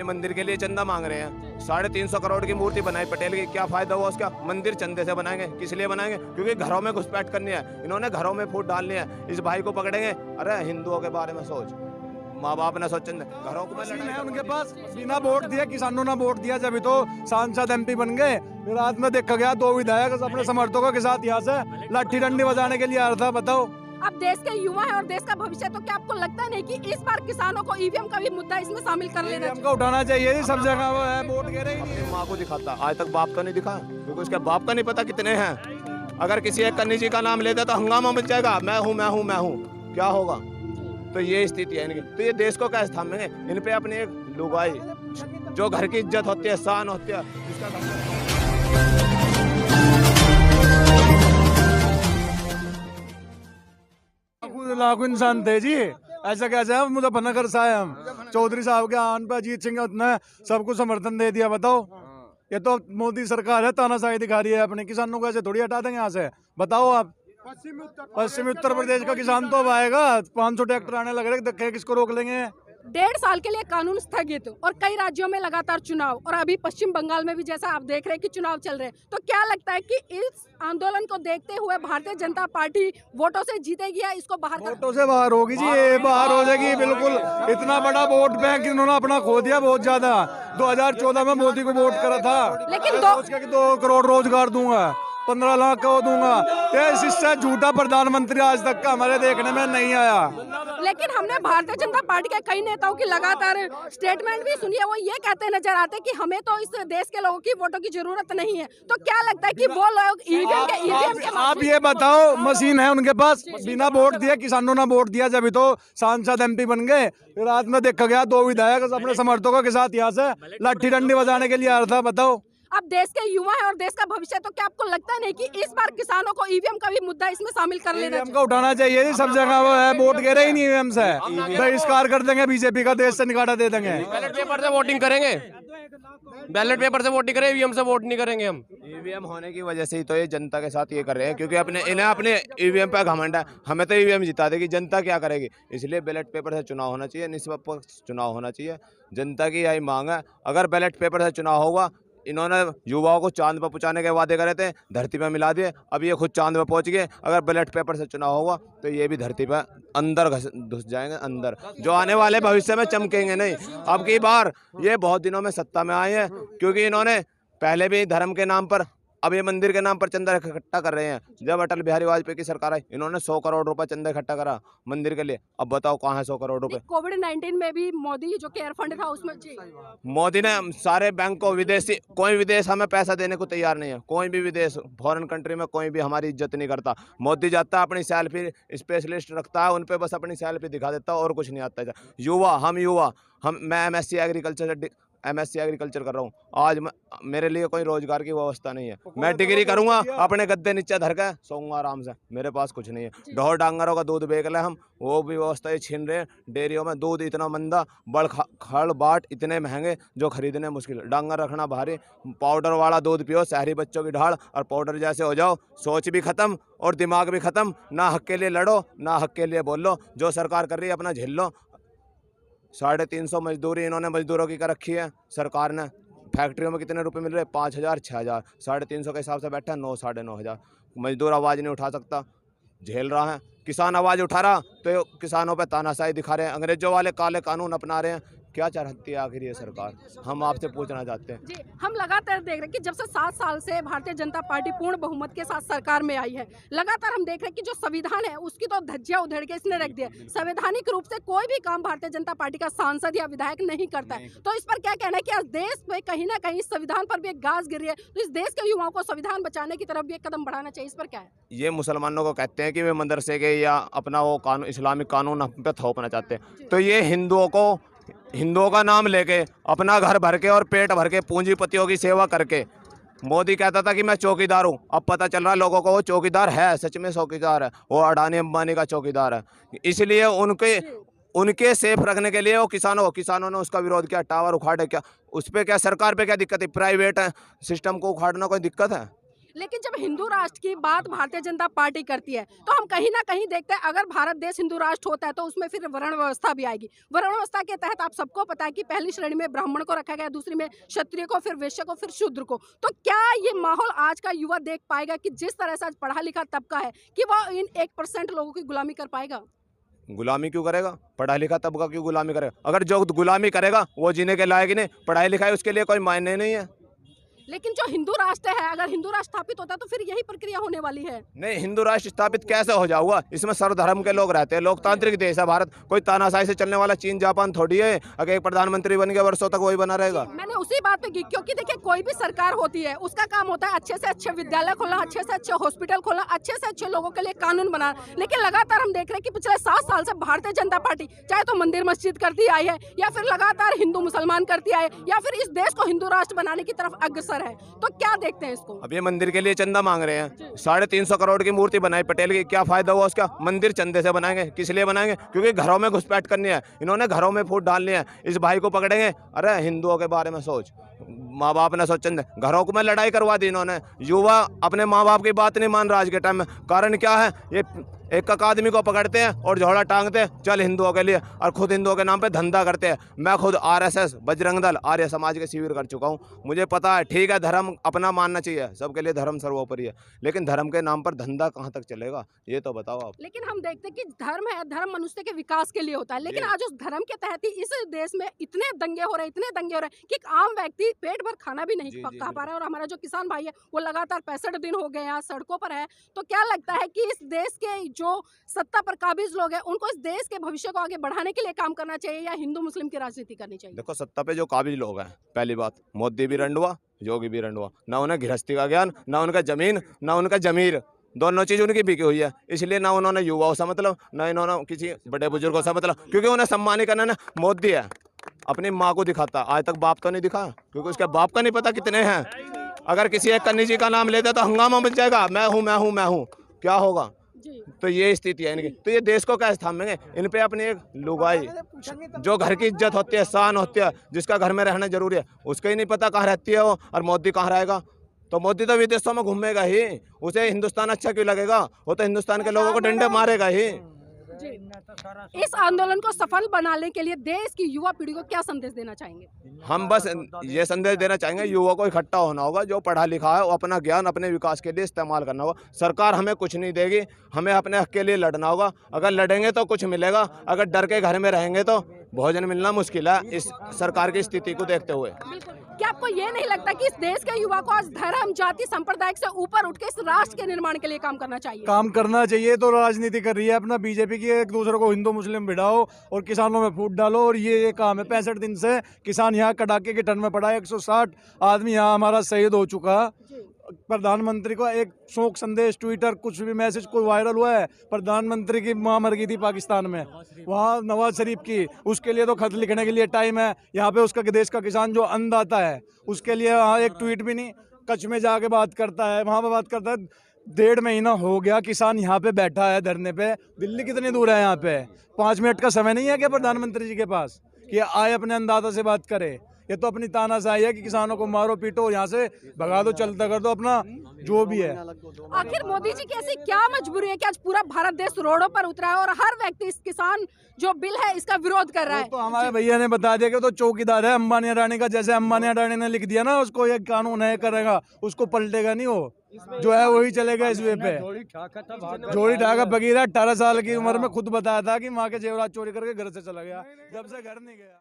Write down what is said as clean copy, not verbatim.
ये मंदिर के लिए चंदा मांग रहे हैं। 350 करोड़ की मूर्ति बनाई पटेल की, क्या फायदा हुआ उसका? मंदिर चंदे से बनाएंगे, किस लिए बनाएंगे? क्योंकि घरों में घुसपैठ करनी है, इन्होंने घरों में फूट डालनी है। इस भाई को पकड़ेंगे, अरे हिंदुओं के बारे में सोच, माँ बाप ने सोचें, घरों को है उनके पास, बिना वोट दिया, किसानों ने वोट दिया, जब तो सांसद एमपी बन गए। रात में देखा गया 2 विधायक अपने समर्थकों के साथ यहाँ से लाठी डंडी बजाने के लिए आ रहा था। बताओ, अब देश के युवा है और देश का भविष्य, तो क्या आपको लगता नहीं कि इस बार किसानों को ईवीएम का भी मुद्दा इसमें शामिल कर लेना चाहिए? हमको उठाना चाहिए, सब जगह वो है, वोट गिर रही नहीं। माँ को दिखाता, आज तक बाप का नहीं दिखा, क्योंकि उसके बाप का नहीं पता कितने हैं। अगर किसी एक कन्नी जी का नाम लेते तो हंगामा मच जाएगा, मैं हूँ मैं हूँ मैं हूँ, क्या होगा? तो ये स्थिति है इनकी। तो ये देश को कैसे थामेंगे? इन पे अपनी एक लुगाई, जो घर की इज्जत होती है, शान होती है, लाखों इंसान थे जी, ऐसा कैसे है? मुजफ्फरनगर से आए हम, चौधरी साहब के आन पे अजीत सिंह ने सबको समर्थन दे दिया। बताओ, ये तो मोदी सरकार है, तानाशाही दिखा रही है अपने किसानों को, ऐसे थोड़ी हटा देंगे यहाँ से। बताओ आप, पश्चिमी उत्तर प्रदेश का किसान तो अब आएगा, 500 ट्रैक्टर आने लग रहे, देखे किसको रोक लेंगे। 1.5 साल के लिए कानून स्थगित और कई राज्यों में लगातार चुनाव, और अभी पश्चिम बंगाल में भी जैसा आप देख रहे हैं कि चुनाव चल रहे हैं, तो क्या लगता है कि इस आंदोलन को देखते हुए भारतीय जनता पार्टी वोटों से जीतेगी या इसको बाहर वोटों से बाहर होगी जी? ये बाहर हो जाएगी बिल्कुल। इतना बड़ा वोट बैंक इन्होंने अपना खो दिया, बहुत ज्यादा। 2014 में मोदी को वोट करा था, लेकिन 2 करोड़ रोजगार दूंगा, 15 लाख का दूंगा। इससे झूठा प्रधानमंत्री आज तक का हमारे देखने में नहीं आया। लेकिन हमने भारतीय जनता पार्टी के कई नेताओं की लगातार स्टेटमेंट भी सुनी है, वो ये कहते नजर आते कि हमें तो इस देश के लोगों की वोटों की जरूरत नहीं है। तो क्या लगता है कि वो लोग ईवीएम के आप ये बताओ, मशीन है उनके पास, बिना वोट दिया, किसानों ने वोट दिया, जब तो सांसद एमपी बन गए। रात में देखा गया 2 विधायक अपने समर्थकों के साथ यहाँ से लाठी डंडी बजाने के लिए आ रहा था। बताओ, अब देश के युवा है और देश का भविष्य, तो क्या आपको लगता नहीं कि इस बार किसानों को ईवीएम का भी मुद्दा इसमें शामिल कर लेना चाहिए? हमको उठाना चाहिए, सब जगह वो है, वोट गिर रही नहीं ईवीएम से, बहिष्कार कर देंगे, बीजेपी का देश से निकाला दे देंगे। बैलेट पेपर से वोटिंग करेंगे, बैलेट पेपर से वोटिंग करेंगे, ईवीएम से वोट नहीं करेंगे हम। ईवीएम होने की वजह से ही तो ये जनता के साथ ये कर रहे हैं, क्योंकि इन्हें अपने ईवीएम पे घमंड है। हमें तो ईवीएम जिता देगी, जनता क्या करेगी? इसलिए बैलेट पेपर से चुनाव होना चाहिए, निष्पक्ष चुनाव होना चाहिए, जनता की यही मांग है। अगर बैलेट पेपर से चुनाव होगा, इन्होंने युवाओं को चांद पर पहुंचाने के वादे करे थे, धरती पर मिला दिए, अब ये खुद चांद पर पहुंच गए। अगर बैलेट पेपर से चुनाव होगा तो ये भी धरती पर अंदर घुस जाएंगे, अंदर, जो आने वाले भविष्य में चमकेंगे नहीं। अब की बार ये बहुत दिनों में सत्ता में आए हैं, क्योंकि इन्होंने पहले भी धर्म के नाम पर, अब ये मंदिर के नाम पर चंदा इकट्ठा कर रहे हैं। जब अटल बिहारी वाजपेयी की सरकार आई, इन्होंने 100 करोड़ रुपए चंदा इकट्ठा करा मंदिर के लिए। अब बताओ कहाँ है 100 करोड़ रुपए? कोविड-19 में भी मोदी जो केयर फंड था उसमें जी, मोदी ने सारे बैंक को, विदेशी कोई विदेश हमें पैसा देने को तैयार नहीं है, कोई भी विदेश, फॉरेन कंट्री में कोई भी हमारी इज्जत नहीं करता। मोदी जाता है, अपनी सेल्फी स्पेशलिस्ट रखता है, उन पे बस अपनी सेल्फी दिखा देता है और कुछ नहीं आता। युवा, मैं एमएससी एग्रीकल्चर कर रहा हूँ। आज मेरे लिए कोई रोजगार की व्यवस्था नहीं है। मैं डिग्री करूंगा, अपने गद्दे नीचे धर के सोऊंगा आराम से, मेरे पास कुछ नहीं है। ढोर डांगरों का दूध बेच ले हम, वो भी व्यवस्था ये छीन रहे हैं। डेयरियों में दूध इतना मंदा, खड़ बाट इतने महंगे जो खरीदने मुश्किल, डांगर रखना भारी। पाउडर वाला दूध पियो, शहरी बच्चों की ढाल, और पाउडर जैसे हो जाओ, सोच भी खत्म और दिमाग भी खत्म। ना हक के लिए लड़ो, ना हक के लिए बोल लो, जो सरकार कर रही है अपना झेल लो। 350 मजदूरी इन्होंने मजदूरों की कर रखी है सरकार ने। फैक्ट्रियों में कितने रुपए मिल रहे? 5000, 6000, 350 के हिसाब से बैठा है, 9, 9,500। मजदूर आवाज़ नहीं उठा सकता, झेल रहा है। किसान आवाज़ उठा रहा तो किसानों पे तानाशाही दिखा रहे हैं, अंग्रेजों वाले काले कानून अपना रहे हैं। क्या चाहती है आखिर ये सरकार? हम आपसे पूछना चाहते हैं जी। हम लगातार देख रहे हैं कि जब से 7 साल से भारतीय जनता पार्टी पूर्ण बहुमत के साथ सरकार में आई है, लगातार हम देख रहे हैं कि जो संविधान है उसकी तो धज्जियां उधेड़ के इसने रख दिया। संवैधानिक रूप से कोई भी काम भारतीय जनता पार्टी का सांसद या विधायक नहीं करता है। तो इस पर क्या कहना है कि आज देश में कहीं ना कहीं संविधान पर भी एक गाज गिर रही है, तो इस देश के युवाओं को संविधान बचाने की तरफ भी एक कदम बढ़ाना चाहिए, इस पर क्या है? ये मुसलमानों को कहते हैं कि वे मदरसे के या अपना वो कानून, इस्लामिक कानून हम पे थोपना चाहते हैं। तो ये हिंदुओं का नाम लेके, अपना घर भर के और पेट भर के, पूंजीपतियों की सेवा करके, मोदी कहता था कि मैं चौकीदार हूँ। अब पता चल रहा है लोगों को वो चौकीदार है, सच में चौकीदार है, वो अडानी अंबानी का चौकीदार है। इसलिए उनके सेफ रखने के लिए वो किसानों ने उसका विरोध किया। टावर उखाड़े, क्या उस पर, क्या सरकार पे क्या दिक्कत है? प्राइवेट सिस्टम को उखाड़ना कोई दिक्कत है? लेकिन जब हिंदू राष्ट्र की बात भारतीय जनता पार्टी करती है तो हम कहीं ना कहीं देखते हैं, अगर भारत देश हिंदू राष्ट्र होता है तो उसमें फिर वर्ण व्यवस्था भी आएगी। वर्ण व्यवस्था के तहत आप सबको पता है कि पहली श्रेणी में ब्राह्मण को रखा गया, दूसरी में क्षत्रिय को, फिर वैश्य को, फिर शूद्र को। तो क्या ये माहौल आज का युवा देख पाएगा कि जिस तरह से आज पढ़ा लिखा तबका है कि वो इन 1% लोगों की गुलामी कर पाएगा? गुलामी क्यों करेगा? पढ़ा लिखा तबका क्यों गुलामी करेगा? अगर जो गुलामी करेगा वो जीने के लायक ही नहीं, पढ़ाई लिखाई उसके लिए कोई मायने नहीं है। लेकिन जो हिंदू राष्ट्र है, अगर हिंदू राष्ट्र स्थापित होता है तो फिर यही प्रक्रिया होने वाली है। नहीं, हिंदू राष्ट्र स्थापित कैसे हो जाऊगा? इसमें सर्वधर्म के लोग रहते हैं, लोकतांत्रिक देश है भारत। कोई तानाशाही से चलने वाला चीन जापान थोड़ी है। अगर एक प्रधानमंत्री बन गया वर्षों तक वही बना रहेगा। मैंने उसी बात पे की, क्योंकि देखिए कोई भी सरकार होती है उसका काम होता है अच्छे से अच्छे विद्यालय खोलना, अच्छे से अच्छे हॉस्पिटल खोलना, अच्छे से अच्छे लोगों के लिए कानून बनाना। लेकिन लगातार हम देख रहे हैं कि पिछले 7 साल से भारतीय जनता पार्टी चाहे तो मंदिर मस्जिद करती आई है, या फिर लगातार हिंदू मुसलमान करती आई है, या फिर इस देश को हिंदू राष्ट्र बनाने की तरफ अग्रसर है। तो क्या देखते हैं इसको? अब ये मंदिर के लिए चंदा मांग रहे हैं। 350 करोड़ की मूर्ति बनाई पटेल की, क्या फायदा हुआ उसका? मंदिर चंदे से बनाएंगे, किस लिए बनाएंगे? क्योंकि घरों में घुसपैठ करनी है, इन्होंने घरों में फूट डालनी है। इस भाई को पकड़ेंगे, अरे हिंदुओं के बारे में सोच, माँ बाप ने सोचन घरों को में लड़ाई करवा दी इन्होंने। युवा अपने माँ बाप की बात नहीं मान रहा आज के टाइम में। कारण क्या है? ये एक आदमी को पकड़ते हैं और झोला टांगते हैं, चल हिंदुओं के लिए, और खुद हिंदुओं के नाम पे धंधा करते हैं। मैं खुद RSS, बजरंग दल, आर्य समाज के शिविर कर चुका हूँ। मुझे पता है, ठीक है, धर्म अपना मानना चाहिए, सबके लिए धर्म सर्वोपरि है, लेकिन धर्म के नाम पर धंधा कहाँ तक चलेगा ये तो बताओ आप। लेकिन हम देखते हैं कि धर्म है, धर्म मनुष्य के विकास के लिए होता है, लेकिन आज उस धर्म के तहत ही इस देश में इतने दंगे हो रहे हैं कि एक आम व्यक्ति पेट भर खाना भी नहीं खा पा रहा है। और हमारा जो किसान भाई है वो लगातार 65 दिन हो गए यहाँ सड़कों पर है। तो क्या लगता है कि इस देश के जो सत्ता पर काबिज लोग हैं उनको इस देश के भविष्य को आगे बढ़ाने के लिए काम करना चाहिए, या हिंदू मुस्लिम की राजनीति करनी चाहिए? देखो, सत्ता पे जो काबिज लोग हैं, पहली बात, मोदी भी रंडुआ, योगी भी रंडुआ, ना उन्हें गृहस्थी का ज्ञान, ना उनका जमीन, ना उनका जमीर, दोनों चीज उनकी बिकी हुई है। इसलिए ना उन्होंने युवाओं से मतलब, ना इन्होंने किसी बड़े बुजुर्गों से मतलब, क्योंकि उन्हें सम्मान ही करना ना। मोदी है, अपनी माँ को दिखाता, आज तक बाप तो नहीं दिखा, क्योंकि उसके बाप का नहीं पता कितने हैं। अगर किसी एक कन्नी जी का नाम लेते तो हंगामा मच जाएगा, मैं हूँ मैं हूँ मैं हूँ, क्या होगा? तो ये स्थिति है इनकी। तो ये देश को कैसे थामेंगे? इन पे अपनी एक लुगाई, जो घर की इज्जत होती है, शान होती है, जिसका घर में रहना जरूरी है, उसको ही नहीं पता कहाँ रहती है वो, और मोदी कहाँ रहेगा। तो मोदी तो विदेशों में घूमेगा ही, उसे हिंदुस्तान अच्छा क्यों लगेगा? वो तो हिंदुस्तान के लोगों को डंडे मारेगा ही। इस आंदोलन को सफल बनाने के लिए देश की युवा पीढ़ी को क्या संदेश देना चाहेंगे? हम बस ये संदेश देना चाहेंगे, युवा को इकट्ठा होना होगा, जो पढ़ा लिखा है वो अपना ज्ञान अपने विकास के लिए इस्तेमाल करना होगा। सरकार हमें कुछ नहीं देगी, हमें अपने हक के लिए लड़ना होगा। अगर लड़ेंगे तो कुछ मिलेगा, अगर डर के घर में रहेंगे तो भोजन मिलना मुश्किल है, इस सरकार की स्थिति को देखते हुए। क्या आपको ये नहीं लगता कि इस देश के युवा को आज धर्म, जाति, संप्रदाय से ऊपर उठ के इस राष्ट्र के निर्माण के लिए काम करना चाहिए? काम करना चाहिए। तो राजनीति कर रही है अपना बीजेपी की, एक दूसरे को हिंदू मुस्लिम भिड़ाओ और किसानों में फूट डालो, और ये काम है। 65 दिन से किसान यहाँ कड़ाके की ठंड में पड़ा है। 160 आदमी यहाँ हमारा शहीद हो चुका। प्रधानमंत्री को एक शोक संदेश, ट्विटर, कुछ भी मैसेज कोई वायरल हुआ है? प्रधानमंत्री की माँ मर गई थी पाकिस्तान में, वहाँ नवाज शरीफ की, उसके लिए तो खत लिखने के लिए टाइम है। यहाँ पे उसका देश का किसान जो अन्नदाता है उसके लिए वहाँ एक ट्वीट भी नहीं। कच्छ में जाके बात करता है, वहाँ पे बात करता है। 1.5 महीना हो गया किसान यहाँ पे बैठा है धरने पे। दिल्ली कितनी दूर है यहाँ पे? 5 मिनट का समय नहीं है क्या प्रधानमंत्री जी के पास कि आए अपने अन्नदाता से बात करे? ये तो अपनी तानाशाही है कि किसानों को मारो पीटो, यहाँ से भगा दो, चलता कर दो अपना जो भी है। आखिर मोदी जी की ऐसी क्या मजबूरी है कि आज पूरा भारत देश रोडों पर उतरा है और हर व्यक्ति इस किसान जो बिल है इसका विरोध कर रहा है? तो हमारे भैया ने बता दिया कि तो चौकीदार है अंबानी अडानी का। जैसे अंबानी अडानी ने लिख दिया ना उसको, ये कानून है करेगा, उसको पलटेगा नहीं, वो जो है वही चलेगा इस वे पे। जोड़ी ठाका बगीरा 18 साल की उम्र में खुद बताया था कि माँ के जेवरात चोरी करके घर से चला गया, जब से घर नहीं गया।